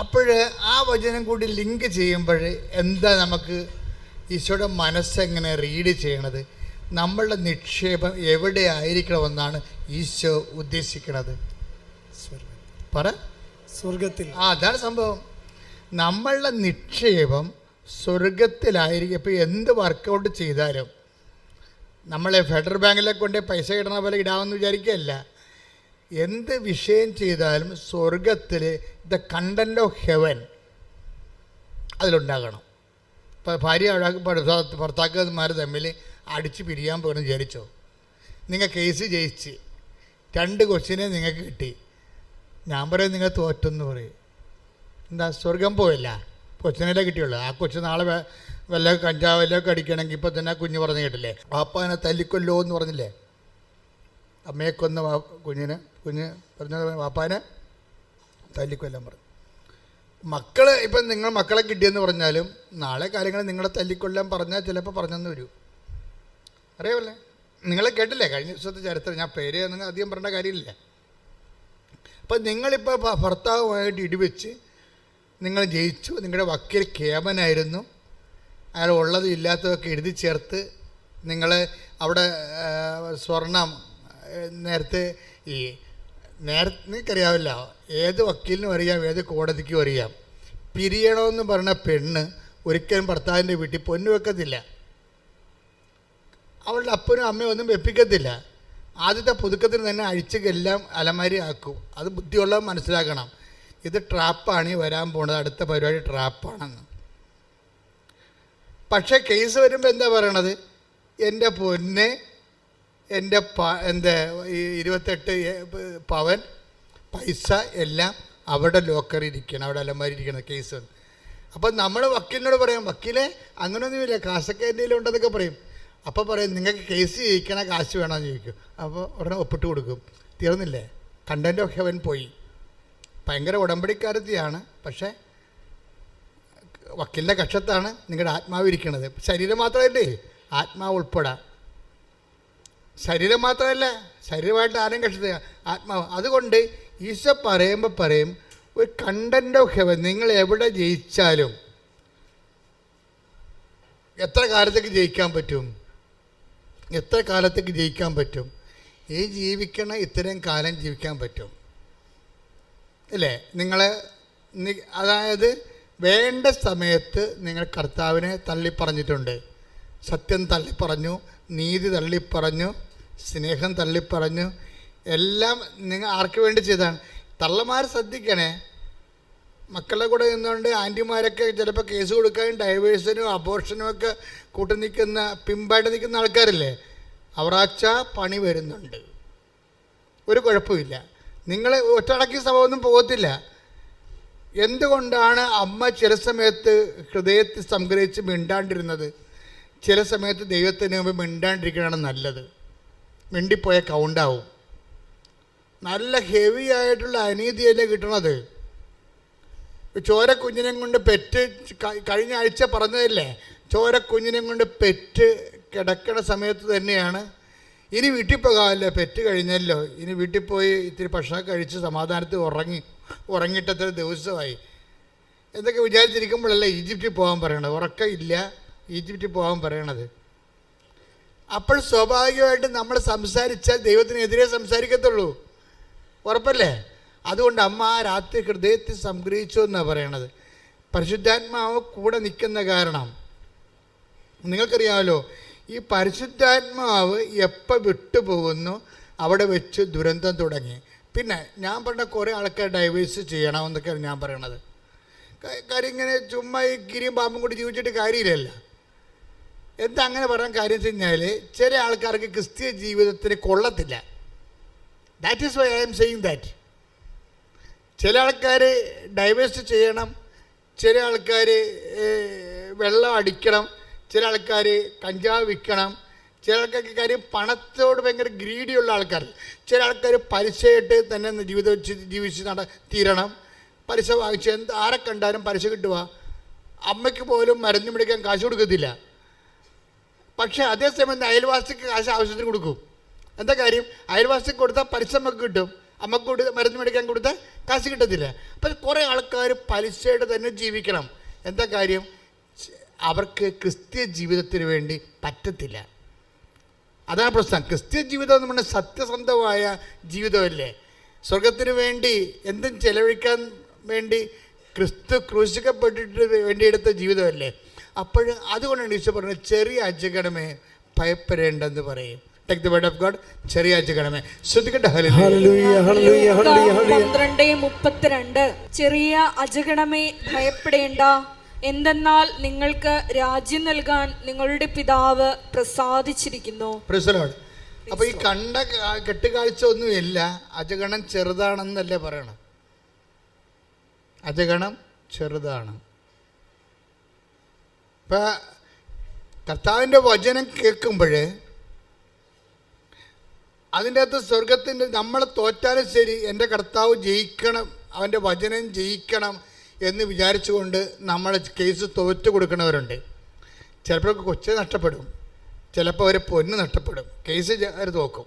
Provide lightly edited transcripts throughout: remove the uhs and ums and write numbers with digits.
അപ്പോൾ ആ വചനം കൂടി ലിങ്ക് ചെയ്യുമ്പോൾ എന്താ നമുക്ക് ഈശോയുടെ മനസ്സെങ്ങനെ റീഡ് ചെയ്യണത്? നമ്മളുടെ നിക്ഷേപം എവിടെ ആയിരിക്കണമെന്നാണ് ഈശോ ഉദ്ദേശിക്കുന്നത്? പറ, സ്വർഗത്തിൽ. അതാണ് സംഭവം. നമ്മളുടെ നിക്ഷേപം സ്വർഗത്തിലായിരിക്കും. ഇപ്പോൾ എന്ത് വർക്കൗട്ട് ചെയ്താലും നമ്മളെ ഫെഡറൽ ബാങ്കിലെ കൊണ്ട് പൈസ ഇടണ പോലെ ഇടാമെന്ന് വിചാരിക്കുകയല്ല. എന്ത് വിഷയം ചെയ്താലും സ്വർഗത്തിൽ ദ കണ്ടന്റ് ഓഫ് ഹെവൻ അതിലുണ്ടാകണം. ഇപ്പോൾ ഭാര്യ ഭർത്താക്കന്മാർ തമ്മിൽ അടിച്ച് പിരിയാൻ പോകണം വിചാരിച്ചോ? നിങ്ങൾ കേസ് ജയിച്ച് 2 ക്വസ്റ്റ്യനെ നിങ്ങൾക്ക് കിട്ടി, ഞാൻ പറയും നിങ്ങൾ തോറ്റെന്ന് പറയും. എന്താ, സ്വർഗം പോയല്ല, കൊച്ചിനെ കിട്ടിയുള്ളൂ. ആ കൊച്ചു നാളെ വല്ല കഞ്ചാവിലൊക്കെ അടിക്കണമെങ്കിൽ ഇപ്പോൾ തന്നെ കുഞ്ഞ് പറഞ്ഞു കേട്ടില്ലേ, വാപ്പാനെ തല്ലിക്കൊല്ലോ എന്ന് പറഞ്ഞില്ലേ? അമ്മയെ കൊന്ന കുഞ്ഞ് പറഞ്ഞത് വാപ്പാനെ തല്ലിക്കൊല്ലാൻ പറഞ്ഞു. മക്കൾ ഇപ്പം നിങ്ങൾ മക്കളെ കിട്ടിയെന്ന് പറഞ്ഞാലും നാളെ കാര്യങ്ങൾ നിങ്ങളെ തല്ലിക്കൊല്ലാൻ പറഞ്ഞാൽ ചിലപ്പോൾ പറഞ്ഞെന്ന് വരും. അറിയാമല്ലേ? നിങ്ങളെ കേട്ടില്ലേ കഴിഞ്ഞ ദിവസത്തെ ചരിത്രം? ഞാൻ പേര് നിങ്ങൾ അധികം പറയേണ്ട കാര്യമില്ല. അപ്പം നിങ്ങളിപ്പോൾ ഭർത്താവുമായിട്ട് ഇടിവെച്ച് നിങ്ങൾ ജയിച്ചു. നിങ്ങളുടെ വക്കീൽ കേമനായിരുന്നു. അയാൾ ഉള്ളത് ഇല്ലാത്തതൊക്കെ എഴുതി ചേർത്ത് നിങ്ങൾ അവിടെ സ്വർണം നേരത്തെ നിങ്ങൾക്കറിയാവില്ല, ഏത് വക്കീലിനും അറിയാം, ഏത് കോടതിക്കും അറിയാം, പിരിയണമെന്ന് പറഞ്ഞ പെണ്ണ് ഒരിക്കലും ഭർത്താവിൻ്റെ വീട്ടിൽ പൊന്നു വെക്കത്തില്ല. അവളുടെ അപ്പനും അമ്മയും ഒന്നും വെപ്പിക്കത്തില്ല. ആദ്യത്തെ പുതുക്കത്തിന് തന്നെ അഴിച്ചെല്ലാം അലമാരി ആക്കും. അത് ബുദ്ധിയുള്ളവർ മനസ്സിലാക്കണം. ഇത് ട്രാപ്പാണ് ഈ വരാൻ പോണത്, അടുത്ത പരിപാടി ട്രാപ്പാണെന്ന്. പക്ഷേ കേസ് വരുമ്പോൾ എന്താ പറയണത്? എൻ്റെ പൊന്നെ, എൻ്റെ 28 പവൻ പൈസ എല്ലാം അവിടെ ലോക്കറിൽ ഇരിക്കണം, അവിടെ അലമാരി ഇരിക്കണം കേസ്. അപ്പം നമ്മൾ വക്കീലിനോട് പറയാം, വക്കീലെ അങ്ങനെയൊന്നുമില്ല, കാശൊക്കെ എൻ്റെ ഉണ്ടെന്നൊക്കെ പറയും. അപ്പോൾ പറയും നിങ്ങൾക്ക് കേസ് ജയിക്കണ കാശ് വേണമെന്ന് ചോദിക്കും. അപ്പോൾ ഉടനെ ഒപ്പിട്ട് കൊടുക്കും. തീർന്നില്ലേ? കണ്ടന്റ് ഓഫ് ഹെവൻ പോയി. ഭയങ്കര ഉടമ്പടിക്കാരത്തിയാണ്, പക്ഷേ വക്കീലിൻ്റെ കക്ഷത്താണ് നിങ്ങളുടെ ആത്മാവ് ഇരിക്കണത്. ശരീരം മാത്രമല്ലേ, ആത്മാവ് ഉൾപ്പെടാം. ശരീരം മാത്രമല്ല, ശരീരമായിട്ട് ആരും കക്ഷത, ആത്മാവ്. അതുകൊണ്ട് ഈശോ പറയുമ്പോൾ പറയും ഒരു കണ്ടന്റ് ഓഫ് ഹെവൻ. നിങ്ങൾ എവിടെ ജയിച്ചാലും എത്ര കാലത്തേക്ക് ജയിക്കാൻ പറ്റും? എത്ര കാലത്തേക്ക് ജയിക്കാൻ പറ്റും? ഈ ജീവിക്കണ ഇത്രയും കാലം ജീവിക്കാൻ പറ്റും അല്ലേ? അതായത് വേണ്ട സമയത്ത് നിങ്ങൾ കർത്താവിനെ തള്ളിപ്പറഞ്ഞിട്ടുണ്ട്. സത്യം തള്ളിപ്പറഞ്ഞു, നീതി തള്ളിപ്പറഞ്ഞു, സ്നേഹം തള്ളിപ്പറഞ്ഞു. എല്ലാം നിങ്ങൾ ആർക്ക് വേണ്ടി ചെയ്താണ്? തള്ളമാർ ശ്രദ്ധിക്കണേ. മക്കളുടെ കൂടെ നിന്നുകൊണ്ട് ആൻറ്റിമാരൊക്കെ ചിലപ്പോൾ കേസ് കൊടുക്കാനും ഡൈവേഴ്സിനും അബോർഷനും ഒക്കെ കൂട്ടി നിൽക്കുന്ന, പിമ്പായിട്ട് നിൽക്കുന്ന ആൾക്കാരില്ലേ, അവറാച്ച പണി വരുന്നുണ്ട്. ഒരു കുഴപ്പമില്ല. നിങ്ങൾ ഒറ്റടക്കി സഭയൊന്നും പോകത്തില്ല. എന്തുകൊണ്ടാണ് അമ്മ ചില സമയത്ത് ഹൃദയത്തിൽ സംഗ്രഹിച്ച് മിണ്ടാണ്ടിരുന്നത്? ചില സമയത്ത് ദൈവത്തിന് മുമ്പ് മിണ്ടാണ്ടിരിക്കണതാണ് നല്ലത്. മിണ്ടിപ്പോയ കൗണ്ടാവും. നല്ല ഹെവി ആയിട്ടുള്ള അനീതിയല്ലേ കിട്ടണത്. ചോരക്കുഞ്ഞിനെ കൊണ്ട് പെറ്റ് കഴിഞ്ഞ ആഴ്ച പറഞ്ഞതല്ലേ, ചോരക്കുഞ്ഞിനെ കൊണ്ട് പെറ്റ് കിടക്കണ സമയത്ത് തന്നെയാണ് ഇനി വീട്ടിൽ പോകാമല്ലോ, പെറ്റ് കഴിഞ്ഞല്ലോ, ഇനി വീട്ടിൽ പോയി ഇത്തിരി ഭക്ഷണം കഴിച്ച് സമാധാനത്തിൽ ഉറങ്ങിയിട്ടത്ര ദിവസമായി എന്തൊക്കെ വിചാരിച്ചിരിക്കുമ്പോഴല്ലേ ഈജിപ്തിൽ പോകാൻ പറയണത്. ഉറക്കമില്ല, ഈജിപ്തിൽ പോകാൻ പറയണത്. അപ്പോൾ സ്വാഭാവികമായിട്ട് നമ്മൾ സംസാരിച്ചാൽ ദൈവത്തിനെതിരെ സംസാരിക്കത്തുള്ളൂ. ഉറപ്പല്ലേ? അതുകൊണ്ട് അമ്മ ആ രാത്രി ഹൃദയത്തിൽ സംഗ്രഹിച്ചു എന്നാണ് പറയണത്. പരിശുദ്ധാത്മാവ് കൂടെ നിൽക്കുന്ന കാരണം നിങ്ങൾക്കറിയാമല്ലോ. ഈ പരിശുദ്ധാത്മാവ് എപ്പോൾ വിട്ടുപോകുന്നു അവിടെ വെച്ച് ദുരന്തം തുടങ്ങി. പിന്നെ ഞാൻ പറഞ്ഞ കുറേ ആൾക്കാർ ഡൈവേഴ്സ് ചെയ്യണമെന്നൊക്കെയാണ് ഞാൻ പറയണത്. കാര്യം ഇങ്ങനെ ചുമ്മാ ഈ കിരിയും പാമ്പും കൂടി ജീവിച്ചിട്ട് കാര്യമില്ലല്ലോ. എന്താ അങ്ങനെ പറയാൻ കാര്യം വെച്ച് കഴിഞ്ഞാൽ ചില ആൾക്കാർക്ക് ക്രിസ്തീയ ജീവിതത്തിന് കൊള്ളത്തില്ല. That is why I am saying that. ചില ആൾക്കാർ ഡൈവേഴ്സ് ചെയ്യണം, ചില ആൾക്കാർ വെള്ളം അടിക്കണം, ചില ആൾക്കാർ കഞ്ചാവ് വിൽക്കണം, ചില ആൾക്കാർക്ക് കാര്യം പണത്തോട് ഭയങ്കര ഗ്രീഡിയുള്ള ആൾക്കാർ, ചില ആൾക്കാർ പലിശയായിട്ട് തന്നെ ജീവിച്ച് തീരണം. പലിശ വാങ്ങിച്ച് ആരെ കണ്ടാലും പലിശ കിട്ടുക. അമ്മയ്ക്ക് പോലും മരുന്ന് പിടിക്കാൻ കാശ് കൊടുക്കത്തില്ല. പക്ഷേ അതേസമയം അയൽവാസിക്ക് കാശ് ആവശ്യത്തിന് കൊടുക്കും. എന്താ കാര്യം? അയൽവാസിക്ക് കൊടുത്താൽ പലിശ നമുക്ക് കിട്ടും. അമ്മക്ക് മരുന്ന് മേടിക്കാൻ കൊടുത്താൽ കാശ് കിട്ടത്തില്ല. അപ്പം കുറേ ആൾക്കാർ പലിശയുടെ തന്നെ ജീവിക്കണം. എന്താ കാര്യം? അവർക്ക് ക്രിസ്തീയ ജീവിതത്തിന് വേണ്ടി പറ്റത്തില്ല. അതാണ് പ്രശ്നം. ക്രിസ്തീയ ജീവിതം എന്ന് പറഞ്ഞാൽ സത്യസന്ധമായ ജീവിതമല്ലേ. സ്വർഗത്തിന് വേണ്ടി എന്തും ചെലവഴിക്കാൻ വേണ്ടി ക്രിസ്തു ക്രൂശിക്കപ്പെട്ടിട്ട് വേണ്ടിയെടുത്ത ജീവിതമല്ലേ. അപ്പോൾ അതുകൊണ്ടാണ് ഈശോ പറഞ്ഞത് ചെറിയ അജഗണമേ ഭയപ്പെടേണ്ടെന്ന് പറയും. Take the word of God. ചെറിയ അജഗണമേ ശ്രദ്ധിക്കട്ടെ. ഹല്ലേലൂയ ഹല്ലേലൂയ ഹല്ലേലൂയ. 12:32 ചെറിയ അജഗണമേ ഭയപ്പെടേണ്ട, എന്തെന്നാൽ നിങ്ങൾക്ക് രാജ്യം നൽകാൻ നിങ്ങളുടെ പിതാവ് പ്രസാദിച്ചിരിക്കുന്നു. അപ്പൊ ഈ കണ്ട കെട്ടുകാഴ്ച ഒന്നുമില്ല. അജഗണം ചെറുതാണെന്നല്ലേ പറയണം. അജഗണം ചെറുതാണ്. ഇപ്പൊ കർത്താവിൻ്റെ വചനം കേൾക്കുമ്പോൾ അതിൻ്റെ അകത്ത് സ്വർഗത്തിൻ്റെ നമ്മൾ തോറ്റാലും ശരി എൻ്റെ കർത്താവ് ജയിക്കണം, അവൻ്റെ വചനം ജയിക്കണം എന്ന് വിചാരിച്ചുകൊണ്ട് നമ്മൾ കേസ് തോറ്റു കൊടുക്കുന്നവരുണ്ട്. ചിലപ്പോൾ കൊച്ചു നഷ്ടപ്പെടും, ചിലപ്പോൾ അവർ പൊന്ന് നഷ്ടപ്പെടും, കേസ് അവർ തോക്കും.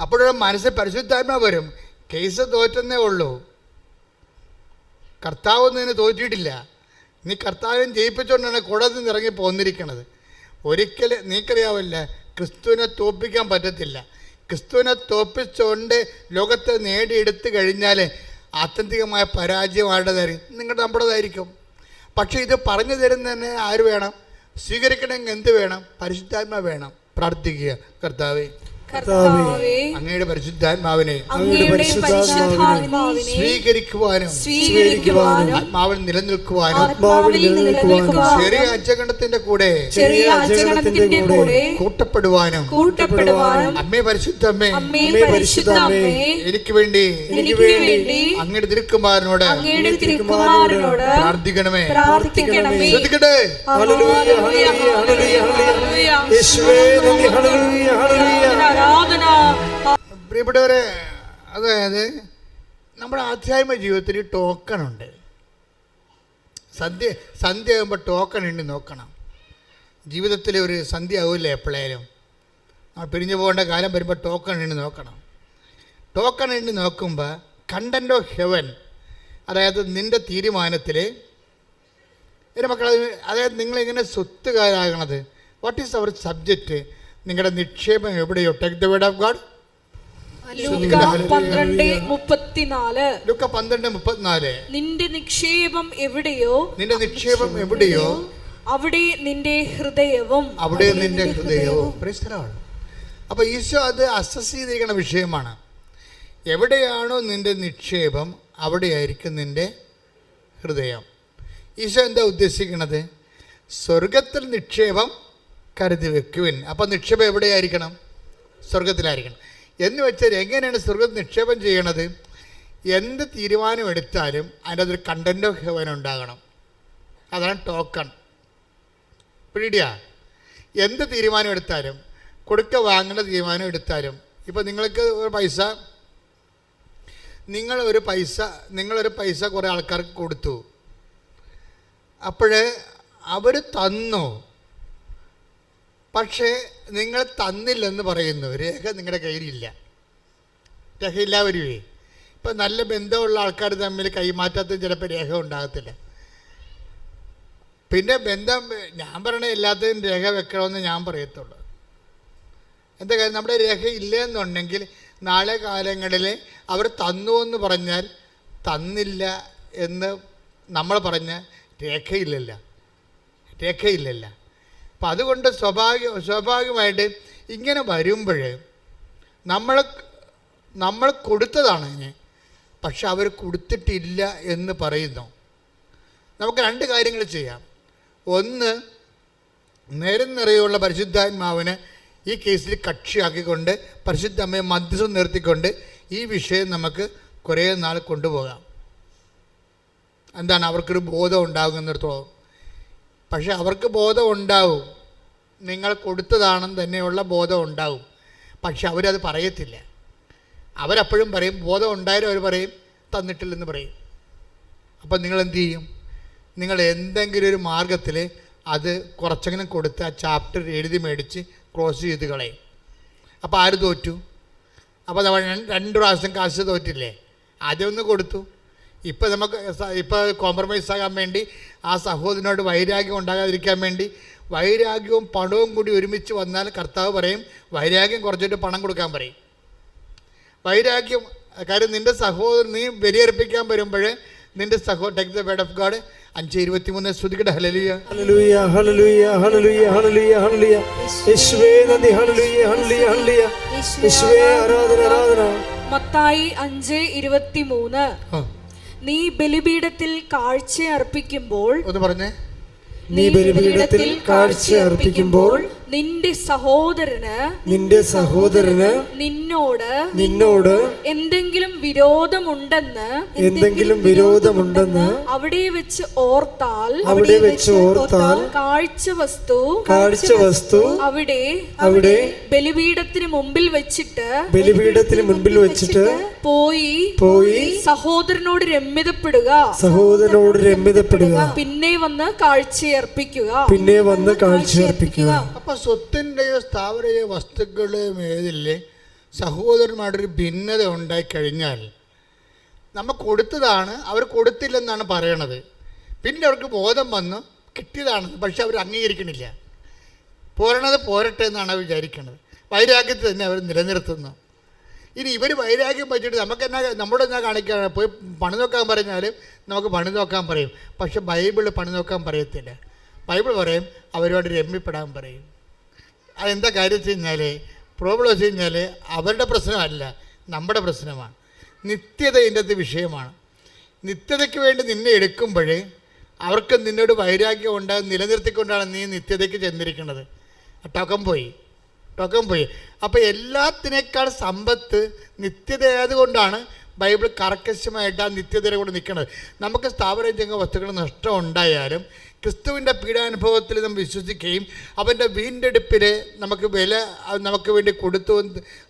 അപ്പോഴൊരു മനസ്സിൽ പരിശുദ്ധാത്മ വരും, കേസ് തോറ്റെന്നേ ഉള്ളൂ, കർത്താവ് നിന്നെ തോറ്റിട്ടില്ല, നീ കർത്താവിനെ ജയിപ്പിച്ചുകൊണ്ടാണ് കോടതിയിൽ നിന്ന് ഇറങ്ങി പോന്നിരിക്കണത്. ഒരിക്കലും നീക്കറിയാവില്ല, ക്രിസ്തുവിനെ തോൽപ്പിക്കാൻ പറ്റത്തില്ല. ക്രിസ്തുവിനെ തോൽപ്പിച്ചുകൊണ്ട് ലോകത്തെ നേടിയെടുത്തു കഴിഞ്ഞാൽ ആത്യന്തികമായ പരാജയം ആരുടേതായിരിക്കും? നമ്മുടേതായിരിക്കും. പക്ഷേ ഇത് പറഞ്ഞു തരുന്നതന്നെ ആര് വേണം? സ്വീകരിക്കണമെങ്കിൽ എന്ത് വേണം? പരിശുദ്ധാത്മ വേണം. പ്രാർത്ഥിക്കുക, കർത്താവേ അങ്ങയുടെ പരിശുദ്ധാത്മാവിനെ സ്വീകരിക്കുവാനും ആത്മാവിൽ നിലനിൽക്കുവാനും ചെറിയ അജഗണത്തിന്റെ കൂടെ കൂട്ടപ്പെടുവാനും അമ്മേ പരിശുദ്ധമ്മേ എനിക്ക് വേണ്ടി അങ്ങയുടെ തിരുക്കുമാരനോട് പ്രാർത്ഥിക്കണമേ. ശ്രദ്ധിക്കട്ടെ. പ്രിയപ്പെട്ടവരെ, അതായത് നമ്മുടെ ആധ്യാത്മിക ജീവിതത്തിൽ ടോക്കണുണ്ട്. സന്ധ്യ ആകുമ്പോൾ ടോക്കൺ എണ്ണി നോക്കണം. ജീവിതത്തിൽ ഒരു സന്ധ്യ ആവില്ലേ എപ്പോഴേലും, പിരിഞ്ഞു പോകേണ്ട കാലം വരുമ്പോൾ ടോക്കൺ എണ്ണി നോക്കണം. ടോക്കൺ എണ്ണി നോക്കുമ്പോൾ കണ്ടന്റ് ഓഫ് ഹെവൻ, അതായത് നിൻ്റെ തീരുമാനത്തിൽ എൻ്റെ മക്കൾ, അതായത് നിങ്ങളിങ്ങനെ സ്വത്തുകാരാകണത്, വാട്ട് ഈസ് അവർ സബ്ജക്റ്റ്? നിങ്ങളുടെ നിക്ഷേപം എവിടെയോ? Take the word of God. ലൂക്ക 12:34 നിന്റെ നിക്ഷേപം എവിടെയോ അവിടെ നിന്റെ ഹൃദയവും. അപ്പൊ ഈശോ അത് അസസ് ചെയ്തിരിക്കുന്ന വിഷയമാണ്. എവിടെയാണോ നിന്റെ നിക്ഷേപം അവിടെയായിരിക്കും നിന്റെ ഹൃദയം. ഈശോ എന്താ ഉദ്ദേശിക്കുന്നത്? സ്വർഗത്തിൽ നിക്ഷേപം കരുതി വെക്കുവിൻ. അപ്പം നിക്ഷേപം എവിടെയായിരിക്കണം? സ്വർഗത്തിലായിരിക്കണം. എന്ന് വെച്ചാൽ എങ്ങനെയാണ് സ്വർഗത്തിൽ നിക്ഷേപം ചെയ്യണത്? എന്ത് തീരുമാനം എടുത്താലും അതിൻ്റെ അതൊരു കണ്ടന്റ് ഓഫ് ഹെവൻ ഉണ്ടാകണം. അതാണ് ടോക്കൺ. പിടിയാ. എന്ത് തീരുമാനം എടുത്താലും, കൊടുക്ക വാങ്ങേണ്ട തീരുമാനം എടുത്താലും, ഇപ്പം നിങ്ങൾക്ക് നിങ്ങളൊരു പൈസ കുറേ ആൾക്കാർക്ക് കൊടുത്തു, അപ്പോഴേ അവർ തന്നു, പക്ഷേ നിങ്ങൾ തന്നില്ലെന്ന് പറയുന്നു. രേഖ നിങ്ങളുടെ കയ്യിലില്ല. രേഖയില്ല വരുവേ. ഇപ്പം നല്ല ബന്ധമുള്ള ആൾക്കാർ തമ്മിൽ കൈമാറ്റത്തിന് ചിലപ്പോൾ രേഖ ഉണ്ടാകത്തില്ല. പിന്നെ ബന്ധം, ഞാൻ പറയണ എല്ലാത്തിനും രേഖ വെക്കണമെന്ന് ഞാൻ പറയത്തുള്ളൂ. എന്താ കാര്യം? നമ്മുടെ രേഖ ഇല്ലെന്നുണ്ടെങ്കിൽ നാളെ കാലങ്ങളിൽ അവർ തന്നു എന്ന് പറഞ്ഞാൽ തന്നില്ല എന്ന് നമ്മൾ പറഞ്ഞ രേഖയില്ലല്ല. അപ്പം അതുകൊണ്ട് സ്വാഭാവികമായിട്ട് ഇങ്ങനെ വരുമ്പോൾ നമ്മൾ കൊടുത്തതാണ്, പക്ഷെ അവർ കൊടുത്തിട്ടില്ല എന്ന് പറയുന്നു. നമുക്ക് രണ്ട് കാര്യങ്ങൾ ചെയ്യാം. ഒന്ന്, നേരം നിറയുള്ള പരിശുദ്ധാത്മാവിനെ ഈ കേസിൽ കക്ഷിയാക്കിക്കൊണ്ട് പരിശുദ്ധ അമ്മയെ മധ്യസ്ഥം നിർത്തിക്കൊണ്ട് ഈ വിഷയം നമുക്ക് കുറേ നാൾ കൊണ്ടുപോകാം. എന്താണ്? അവർക്കൊരു ബോധം ഉണ്ടാകുന്നിടത്തോളം. പക്ഷെ അവർക്ക് ബോധം ഉണ്ടാവും, നിങ്ങൾ കൊടുത്തതാണെന്ന് തന്നെയുള്ള ബോധം ഉണ്ടാവും. പക്ഷെ അവരത് പറയത്തില്ല. അവരപ്പോഴും പറയും, ബോധം ഉണ്ടായാലും അവർ പറയും തന്നിട്ടില്ലെന്ന് പറയും. അപ്പം നിങ്ങൾ എന്തു ചെയ്യും? നിങ്ങൾ എന്തെങ്കിലും ഒരു മാർഗത്തിൽ അത് കുറച്ചെങ്കിലും കൊടുത്ത് ആ ചാപ്റ്റർ എഴുതി മേടിച്ച് ക്ലോസ് ചെയ്ത് കളയും. അപ്പോൾ ആര് തോറ്റു? അപ്പോൾ നമ്മൾ 2 പ്രാവശ്യം കാശ് തോറ്റില്ലേ? ആദ്യം ഒന്ന് കൊടുത്തു. ഇപ്പം നമുക്ക് ഇപ്പോൾ കോംപ്രമൈസ് ആകാൻ വേണ്ടി ആ സഹോദരനോട് വൈരാഗ്യം ഉണ്ടാകാതിരിക്കാൻ വേണ്ടി വൈരാഗ്യവും പണവും കൂടി ഒരുമിച്ച് വന്നാൽ കർത്താവ് പറയും വൈരാഗ്യം കുറച്ചിട്ട് പണം കൊടുക്കാൻ പറയും. വൈരാഗ്യം കാര്യം നിൻ്റെ സഹോദരൻ നീ ബലിയർപ്പിക്കാൻ വരുമ്പോൾ നിൻ്റെ take the word of God 5:23 സ്തുതിക്കട്ടെ. ഹല്ലേലൂയ ഹല്ലേലൂയ ഹല്ലേലൂയ ഹല്ലേലൂയ ഹല്ലേലൂയ ഹല്ലേലൂയ. യേശുവേ നന്ദി. ഹല്ലേലൂയ ഹല്ലേലൂയ ഹല്ലേലൂയ. യേശുവേ ആരാധന ആരാധന. മത്തായി 5:23 നീ ബലിപീഠത്തിൽ കാഴ്ച അർപ്പിക്കുമ്പോൾ ഒന്ന് പറഞ്ഞേ. നീ ബലിപീഠത്തിൽ കാഴ്ച അർപ്പിക്കുമ്പോൾ നിന്റെ സഹോദരന് നിന്നോട് എന്തെങ്കിലും വിരോധമുണ്ടെന്ന് അവിടെ വെച്ച് ഓർത്താൽ കാഴ്ച വസ്തു അവിടെ ബലിപീഠത്തിന് മുമ്പിൽ വെച്ചിട്ട് പോയി സഹോദരനോട് രമ്യതപ്പെടുക പിന്നെ വന്ന് കാഴ്ചയർപ്പിക്കുക. അപ്പൊ സ്വത്തിൻ്റെയോ സ്ഥാവരയോ വസ്തുക്കളുടെയോ മേലിലെ സഹോദരന്മാരുടെ ഭിന്നത ഉണ്ടായിക്കഴിഞ്ഞാൽ നമ്മൾ കൊടുത്തതാണ്, അവർ കൊടുത്തില്ലെന്നാണ് പറയണത്. പിന്നെ അവർക്ക് ബോധം വന്നു കിട്ടിയതാണെന്ന്, പക്ഷെ അവർ അംഗീകരിക്കണില്ല. പോരണത് പോരട്ടെ എന്നാണ് അവർ വിചാരിക്കുന്നത്. വൈരാഗ്യത്തെ തന്നെ അവർ നിലനിർത്തുന്നു. ഇനി ഇവർ വൈരാഗ്യം വെച്ചിട്ട് നമ്മുടെ എന്നാ കാണിക്കാൻ പോയി പണി നോക്കാൻ പറഞ്ഞാലും നമുക്ക് പണി നോക്കാൻ പറയും. പക്ഷെ ബൈബിള് പണി നോക്കാൻ പറയത്തില്ല. ബൈബിൾ പറയും അവരോട് രമ്യപ്പെടാൻ പറയും. അതെന്താ കാര്യം വെച്ച് കഴിഞ്ഞാൽ പ്രോബ്ലം വെച്ച് കഴിഞ്ഞാൽ അവരുടെ പ്രശ്നമല്ല, നമ്മുടെ പ്രശ്നമാണ്. നിത്യത ഇതിൻ്റെ അകത്ത് വിഷയമാണ്. നിത്യതയ്ക്ക് വേണ്ടി നിന്നെ എടുക്കുമ്പോൾ അവർക്ക് നിന്നോട് വൈരാഗ്യം ഉണ്ടാകും നിലനിർത്തിക്കൊണ്ടാണ് നീ നിത്യതയ്ക്ക് ചെന്നിരിക്കുന്നത്. ടോക്കം പോയി. അപ്പോൾ എല്ലാത്തിനേക്കാൾ സമ്പത്ത് നിത്യതയായതുകൊണ്ടാണ് ബൈബിൾ കർക്കശമായിട്ട് ആ നിത്യതയുടെ കൂടെ നിൽക്കുന്നത്. നമുക്ക് സ്ഥാവരജംഗ വസ്തുക്കൾ നഷ്ടം ഉണ്ടായാലും ക്രിസ്തുവിൻ്റെ പീഡാനുഭവത്തിൽ നമ്മൾ വിശ്വസിക്കുകയും അവൻ്റെ വീണ്ടെടുപ്പിൽ നമുക്ക് വേണ്ടി കൊടുത്തു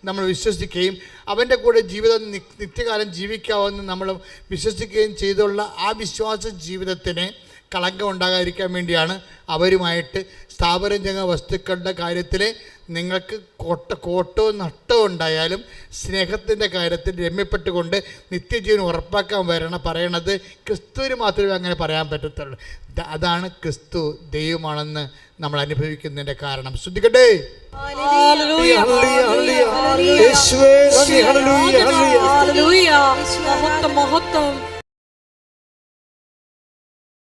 നമ്മൾ വിശ്വസിക്കുകയും അവൻ്റെ കൂടെ ജീവിതം നിത്യകാലം ജീവിക്കാമെന്ന് നമ്മൾ വിശ്വസിക്കുകയും ചെയ്തുള്ള ആ വിശ്വാസ ജീവിതത്തിന് കളങ്കം ഉണ്ടാകാതിരിക്കാൻ വേണ്ടിയാണ് അവരുമായിട്ട് സ്ഥാപനജംഗ വസ്തുക്കളുടെ കാര്യത്തിൽ നിങ്ങൾക്ക് കോട്ടവും നഷ്ടവും ഉണ്ടായാലും സ്നേഹത്തിൻ്റെ കാര്യത്തിൽ രമ്യപ്പെട്ടുകൊണ്ട് നിത്യജീവൻ ഉറപ്പാക്കാൻ പറയണത് ക്രിസ്തുവിന് മാത്രമേ അങ്ങനെ പറയാൻ പറ്റത്തുള്ളൂ. അതാണ് ക്രിസ്തു ദൈവമാണെന്ന് നമ്മൾ അനുഭവിക്കുന്നതിൻ്റെ കാരണം. ശ്രദ്ധിക്കട്ടെ.